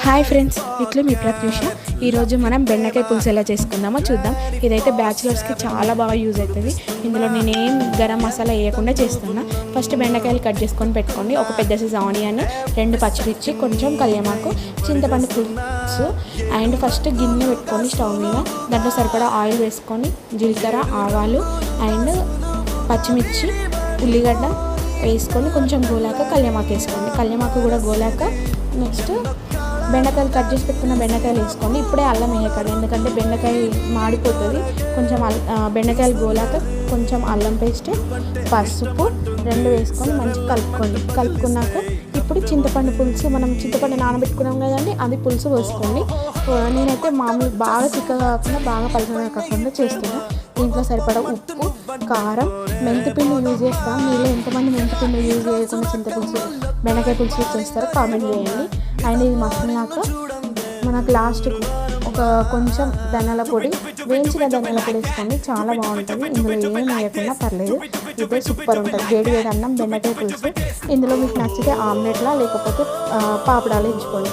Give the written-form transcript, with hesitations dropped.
Hi friends, ఇట్లా మీ ప్రత్యూష. ఈరోజు మనం బెండకాయ పులుసు ఎలా చేసుకుందామో చూద్దాం. ఇదైతే బ్యాచిలర్స్కి చాలా బాగా యూజ్ అవుతుంది. ఇందులో నేనేం గరం మసాలా వేయకుండా చేస్తున్నా. ఫస్ట్ బెండకాయలు కట్ చేసుకొని పెట్టుకోండి. ఒక పెద్ద సైజ్ ఆనియన్, 2 పచ్చిమిర్చి, కొంచెం కళ్యామాకు, చింతపండు పులుసు అండ్ ఫస్ట్ గిన్నె పెట్టుకొని స్టవ్ మీద దాంట్లో సరిపడా ఆయిల్ వేసుకొని జీలకర్ర, ఆవాలు అండ్ పచ్చిమిర్చి, ఉల్లిగడ్డ వేసుకొని కొంచెం గోలాక కళ్యామాకు వేసుకోండి. కళ్యామాకు కూడా గోలాక నెక్స్ట్ బెండకాయలు కట్ చేసి పెట్టుకున్న బెండకాయలు వేసుకోండి. ఇప్పుడే అల్లం వేయకండి, ఎందుకంటే బెండకాయ మాడిపోతుంది. కొంచెం బెండకాయలు గోలాక కొంచెం అల్లం పేస్ట్, పసుపు 2 వేసుకొని మంచిగా కలుపుకున్నాక ఇప్పుడు చింతపండు పులుసు, మనం చింతపండు నానబెట్టుకున్నాం కదండి, అది పులుసు పోసుకోండి. నేనైతే మామూలు బాగా చిక్కగా కాకుండా బాగా పలుచగా కాకుండా చేస్తున్నాను. దీంట్లో సరిపడా ఉప్పు, కారం, మెంతిపిండి యూజ్ చేస్తాను. మీలో ఎంతమంది మెంతిపిండి యూజ్ చేయకుండా చింతపులుసు బెండకాయ పులుసు చేస్తారో కామెంట్ చేయండి. అండ్ ఇది మసాలాక మనకు లాస్ట్కు కొంచెం ధనియాల పొడి, వేయించిన ధనియాల పొడి వేసుకోండి. చాలా బాగుంటుంది. ఇందులో ఏం వేయకుండా పర్లేదు, ఇదే సూపర్ ఉంటుంది. వేడి వేడి అన్నం బెండకాయ పులుసు. ఇందులో మీకు నచ్చితే ఆమ్లెట్లా లేకపోతే పాపడాలు ఎంచుకోండి.